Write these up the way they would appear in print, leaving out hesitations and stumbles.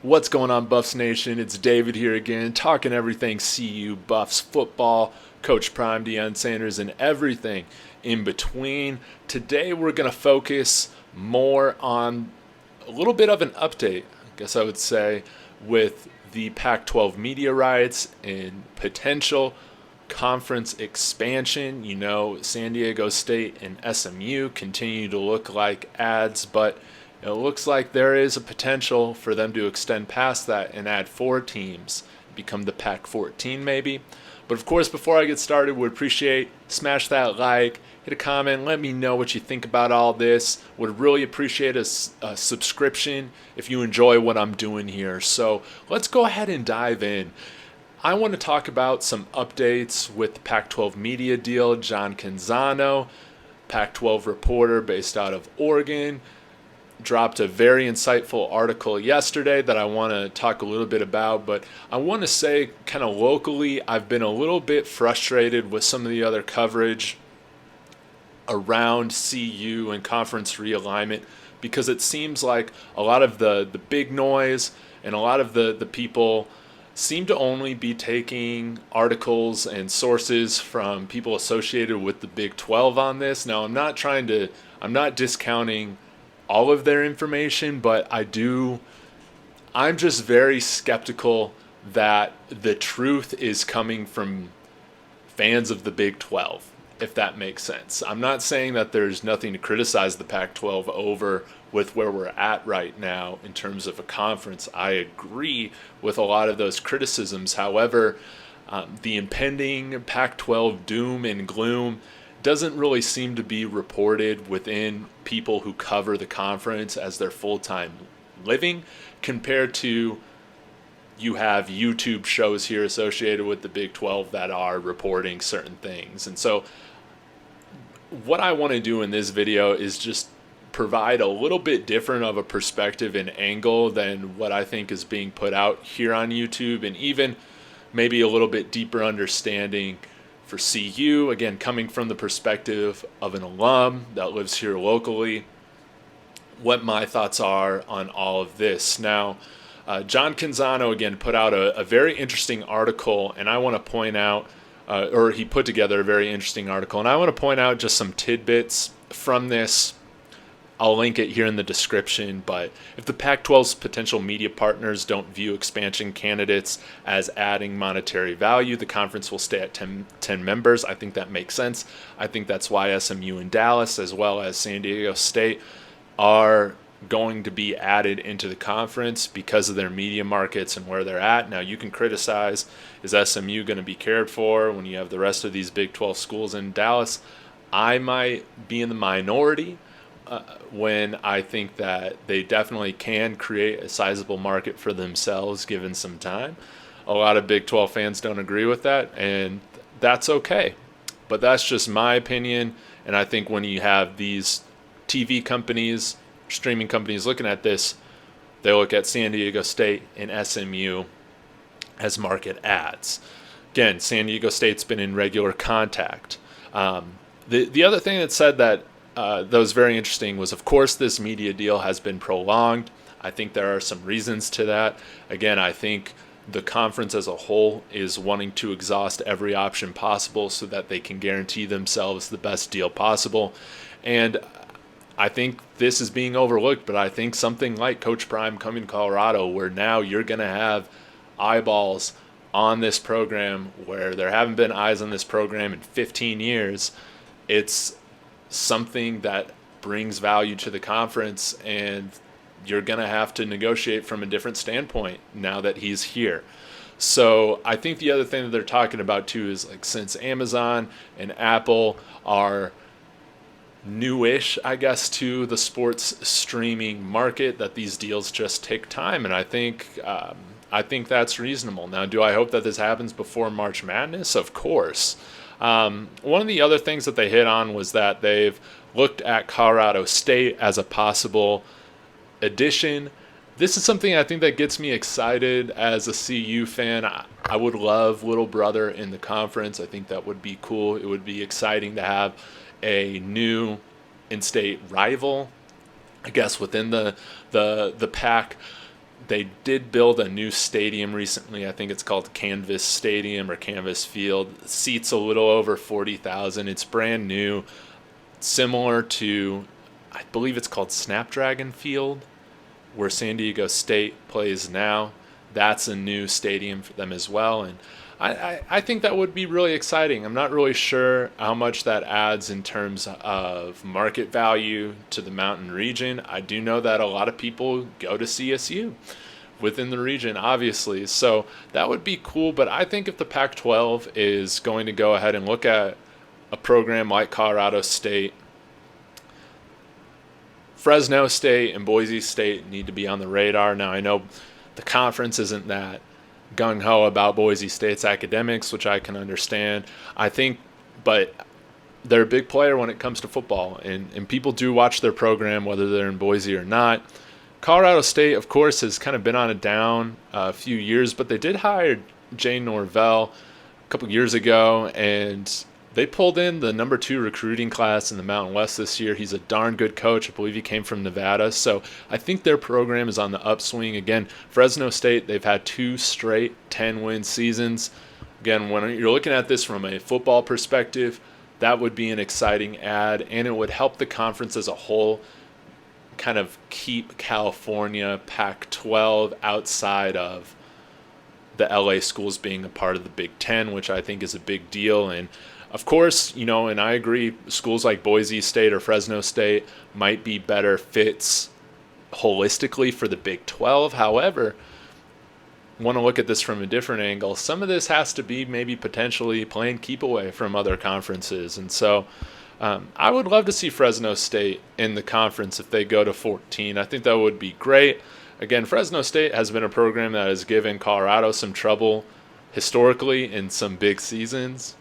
What's going on, Buffs Nation? It's David here again, talking everything CU, Buffs, football, Coach Prime Deion Sanders, and everything in between. Today we're going to focus more on a little bit of an update, I guess I would say, with the Pac-12 media rights and potential conference expansion. You know, San Diego State and SMU continue to look like ads, but it looks like there is a potential for them to extend past that and add 4 teams, become the Pac-14 maybe. But of course, before I get started, would appreciate smash that like, hit a comment, let me know what you think about all this. Would really appreciate a subscription if you enjoy what I'm doing here. So let's go ahead and dive in. I want to talk about some updates with the Pac-12 media deal. John Canzano, Pac-12 reporter based out of Oregon, dropped a very insightful article yesterday that I want to talk a little bit about, but I want to say kind of locally, I've been a little bit frustrated with some of the other coverage around CU and conference realignment, because it seems like a lot of the big noise and a lot of the people seem to only be taking articles and sources from people associated with the Big 12 on this. Now, I'm not discounting all of their information, but I'm just very skeptical that the truth is coming from fans of the Big 12, if that makes sense. I'm not saying that there's nothing to criticize the Pac-12 over with where we're at right now in terms of a conference. I agree with a lot of those criticisms. However, the impending Pac-12 doom and gloom doesn't really seem to be reported within people who cover the conference as their full-time living, compared to you have YouTube shows here associated with the Big 12 that are reporting certain things. And so what I want to do in this video is just provide a little bit different of a perspective and angle than what I think is being put out here on YouTube, and even maybe a little bit deeper understanding for CU, again, coming from the perspective of an alum that lives here locally, what my thoughts are on all of this. Now, John Canzano, again, put out a very interesting article, and I want to point out, or he put together a very interesting article, and I want to point out just some tidbits from this. I'll link it here in the description, but if the Pac-12's potential media partners don't view expansion candidates as adding monetary value, the conference will stay at 10 members. I think that makes sense. I think that's why SMU and Dallas, as well as San Diego State, are going to be added into the conference because of their media markets and where they're at. Now, you can criticize, is SMU going to be cared for when you have the rest of these Big 12 schools in Dallas? I might be in the minority when I think that they definitely can create a sizable market for themselves given some time. A lot of Big 12 fans don't agree with that, and that's okay. But that's just my opinion, and I think when you have these TV companies, streaming companies looking at this, they look at San Diego State and SMU as market ads. Again, San Diego State's been in regular contact. The other thing that said that was very interesting was, of course, this media deal has been prolonged. I think there are some reasons to that. Again, I think the conference as a whole is wanting to exhaust every option possible so that they can guarantee themselves the best deal possible. And I think this is being overlooked, but I think something like Coach Prime coming to Colorado, where now you're going to have eyeballs on this program where there haven't been eyes on this program in 15 years, it's something that brings value to the conference, and you're going to have to negotiate from a different standpoint now that he's here. So I think the other thing that they're talking about too is, like, since Amazon and Apple are newish, I guess, to the sports streaming market, that these deals just take time, and I think that's reasonable. Now, do I hope that this happens before March Madness? Of course. One of the other things that they hit on was that they've looked at Colorado State as a possible addition. This is something I think that gets me excited as a CU fan. I would love little brother in the conference. I think that would be cool. It would be exciting to have a new in-state rival, I guess, within the PAC. They did build a new stadium recently. I think it's called Canvas Stadium or Canvas Field. Seats a little over 40,000. It's brand new, similar to, I believe it's called Snapdragon Field, where San Diego State plays now. That's a new stadium for them as well. And I think that would be really exciting. I'm not really sure how much that adds in terms of market value to the mountain region. I do know that a lot of people go to CSU within the region, obviously. So that would be cool. But I think if the Pac-12 is going to go ahead and look at a program like Colorado State, Fresno State and Boise State need to be on the radar. Now, I know the conference isn't that gung-ho about Boise State's academics, which I can understand. I think, but they're a big player when it comes to football, and people do watch their program, whether they're in Boise or not. Colorado State, of course, has kind of been on a down a few years, but they did hire Jay Norvell a couple years ago, and they pulled in the number 2 recruiting class in the Mountain West this year. He's a darn good coach. I believe he came from Nevada. So I think their program is on the upswing. Again, Fresno State, they've had 2 straight 10-win seasons. Again, when you're looking at this from a football perspective, that would be an exciting add, and it would help the conference as a whole kind of keep California Pac-12 outside of the LA schools being a part of the Big 10, which I think is a big deal. And of course, and I agree, schools like Boise State or Fresno State might be better fits holistically for the Big 12. However, want to look at this from a different angle. Some of this has to be maybe potentially playing keep away from other conferences. And so I would love to see Fresno State in the conference if they go to 14. I think that would be great. Again, Fresno State has been a program that has given Colorado some trouble historically in some big seasons.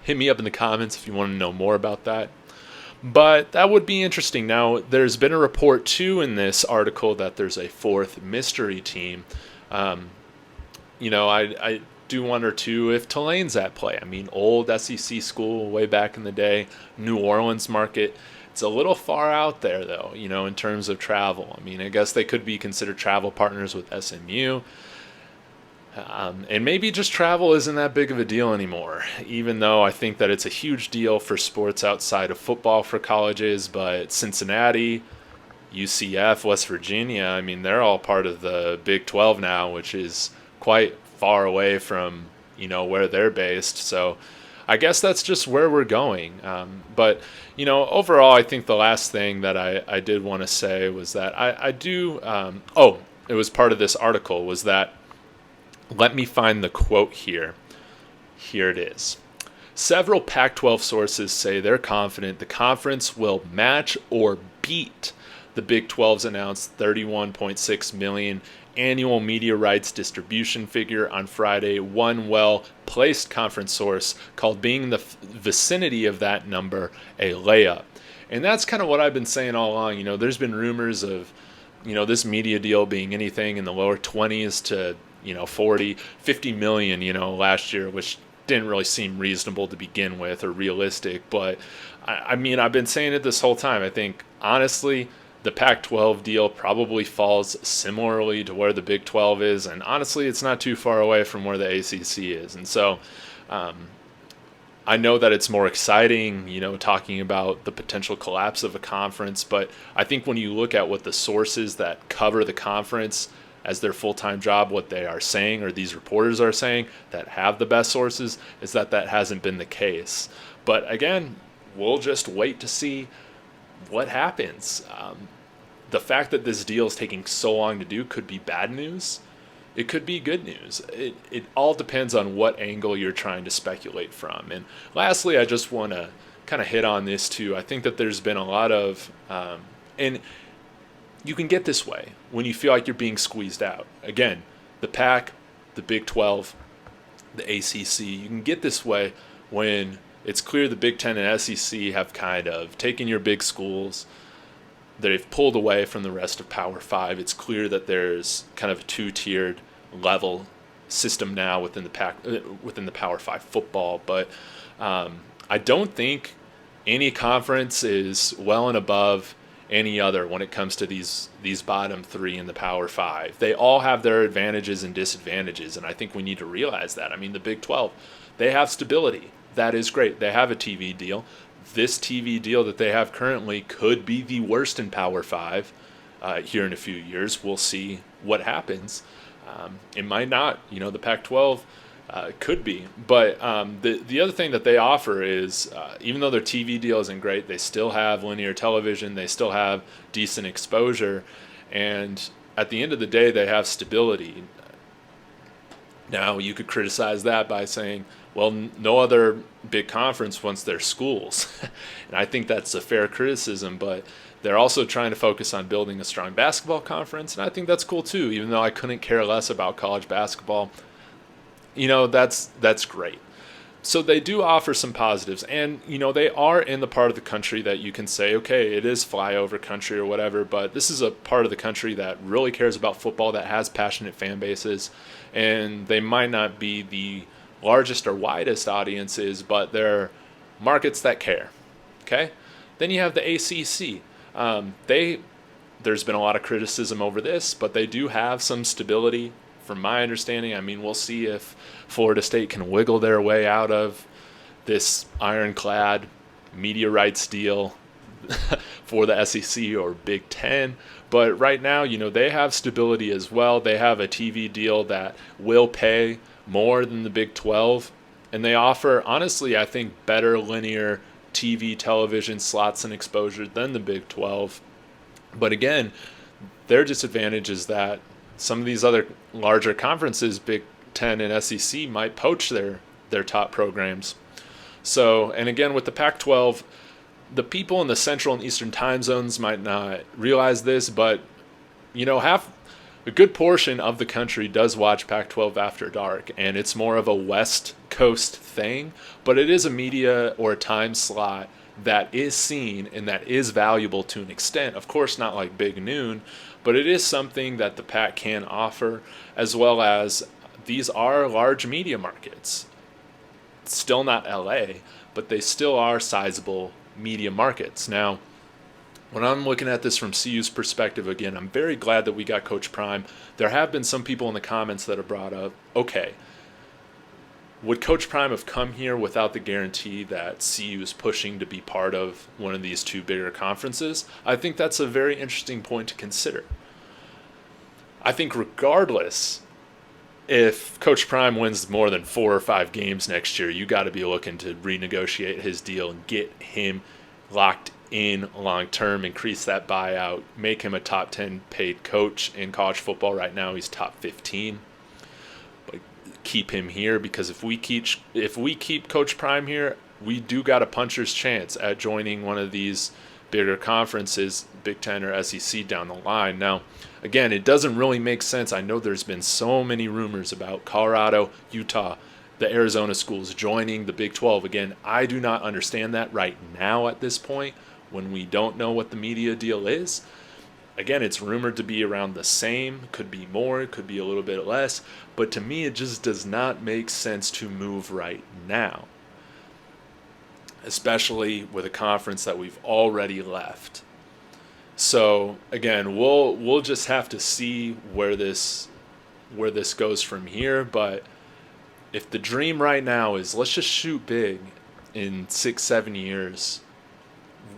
Hit me up in the comments if you want to know more about that. But that would be interesting. Now, there's been a report, too, in this article that there's a 4th mystery team. I do wonder, too, if Tulane's at play. I mean, old SEC school way back in the day, New Orleans market. It's a little far out there, though, in terms of travel. I mean, I guess they could be considered travel partners with SMU. And maybe just travel isn't that big of a deal anymore, even though I think that it's a huge deal for sports outside of football for colleges. But Cincinnati, UCF, West Virginia, I mean, they're all part of the Big 12 now, which is quite far away from, where they're based. So I guess that's just where we're going. But overall, I think the last thing that I did want to say was that I do, it was part of this article, was that, let me find the quote here. Here it is. Several Pac-12 sources say they're confident the conference will match or beat the Big 12's announced $31.6 million annual media rights distribution figure on Friday. One well-placed conference source called being in the vicinity of that number a layup. And that's kind of what I've been saying all along. There's been rumors of, this media deal being anything in the lower 20s to 40, 50 million, last year, which didn't really seem reasonable to begin with or realistic. But I mean, I've been saying it this whole time. I think, honestly, the Pac-12 deal probably falls similarly to where the Big 12 is. And honestly, it's not too far away from where the ACC is. And so I know that it's more exciting, talking about the potential collapse of a conference. But I think when you look at what the sources that cover the conference as their full-time job, what they are saying, or these reporters are saying that have the best sources, is that hasn't been the case. But again, we'll just wait to see what happens. The fact that this deal is taking so long to do could be bad news. It could be good news. It all depends on what angle you're trying to speculate from. And lastly, I just want to kind of hit on this too. I think that there's been a lot of, and you can get this way when you feel like you're being squeezed out. Again, the PAC, the Big 12, the ACC, you can get this way when it's clear the Big 10 and SEC have kind of taken your big schools. They've pulled away from the rest of Power 5. It's clear that there's kind of a 2-tiered level system now within the Power 5 football. But I don't think any conference is well and above any other when it comes to these bottom three in the Power Five. They all have their advantages and disadvantages, and I think we need to realize that. I mean, the Big 12, they have stability. That is great. They have a TV deal. This TV deal that they have currently could be the worst in Power Five here in a few years. We'll see what happens. It might not. The Pac-12 could be. But the other thing that they offer is, even though their TV deal isn't great, they still have linear television. They still have decent exposure. And at the end of the day, they have stability. Now, you could criticize that by saying, well, no other big conference wants their schools. And I think that's a fair criticism, but they're also trying to focus on building a strong basketball conference, and I think that's cool too, even though I couldn't care less about college basketball. That's great. So they do offer some positives, and they are in the part of the country that you can say, okay, it is flyover country or whatever, but this is a part of the country that really cares about football, that has passionate fan bases, and they might not be the largest or widest audiences, but they're markets that care. Okay? Then you have the ACC. There's been a lot of criticism over this, but they do have some stability from my understanding. I mean, we'll see if Florida State can wiggle their way out of this ironclad media rights deal for the SEC or Big 10. But right now, they have stability as well. They have a TV deal that will pay more than the Big 12. And they offer, honestly, I think, better linear TV, television slots and exposure than the Big 12. But again, their disadvantage is that some of these other larger conferences, Big 10 and SEC, might poach their top programs. So, and again, with the Pac-12, the people in the central and eastern time zones might not realize this, but, a good portion of the country does watch Pac-12 After Dark, and it's more of a West Coast thing, but it is a media or a time slot that is seen and that is valuable to an extent. Of course, not like Big Noon, but it is something that the Pac can offer, as well as these are large media markets. Still not LA, but they still are sizable media markets. Now, when I'm looking at this from CU's perspective, again, I'm very glad that we got Coach Prime. There have been some people in the comments that have brought up, okay, would Coach Prime have come here without the guarantee that CU is pushing to be part of one of these two bigger conferences? I think that's a very interesting point to consider. I think regardless, if Coach Prime wins more than 4 or 5 games next year, you got to be looking to renegotiate his deal and get him locked in long term, increase that buyout, make him a top 10 paid coach in college football. Right now he's top 15. But keep him here, because if we keep Coach Prime here, we do got a puncher's chance at joining one of these bigger conferences, Big 10 or SEC, down the line. Now, again, it doesn't really make sense. I know there's been so many rumors about Colorado, Utah, the Arizona schools joining the Big 12. Again, I do not understand that right now at this point, when we don't know what the media deal is. Again, it's rumored to be around the same, could be more, could be a little bit less, but to me it just does not make sense to move right now, especially with a conference that we've already left. So again, we'll just have to see where this goes from here. But if the dream right now is let's just shoot big in 6-7 years,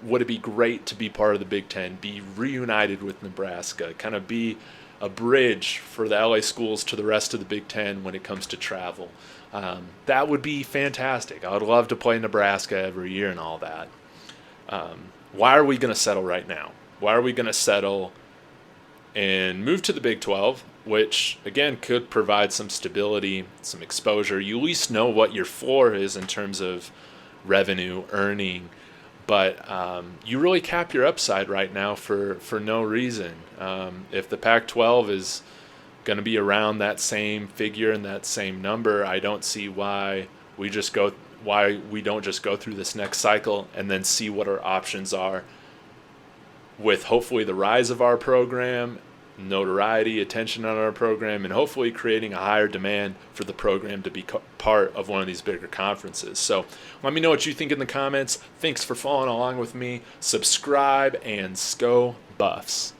would it be great to be part of the Big Ten, be reunited with Nebraska, kind of be a bridge for the LA schools to the rest of the Big Ten when it comes to travel? That would be fantastic. I would love to play Nebraska every year and all that. Why are we going to settle right now? Why are we going to settle and move to the Big 12, which, again, could provide some stability, some exposure? You at least know what your floor is in terms of revenue, earning, but you really cap your upside right now for no reason. If the Pac-12 is going to be around that same figure and that same number, I don't see why we don't just go through this next cycle and then see what our options are with hopefully the rise of our program, notoriety, attention on our program, and hopefully creating a higher demand for the program to be part of one of these bigger conferences. So let me know what you think in the comments. Thanks for following along with me. Subscribe and Sco Buffs.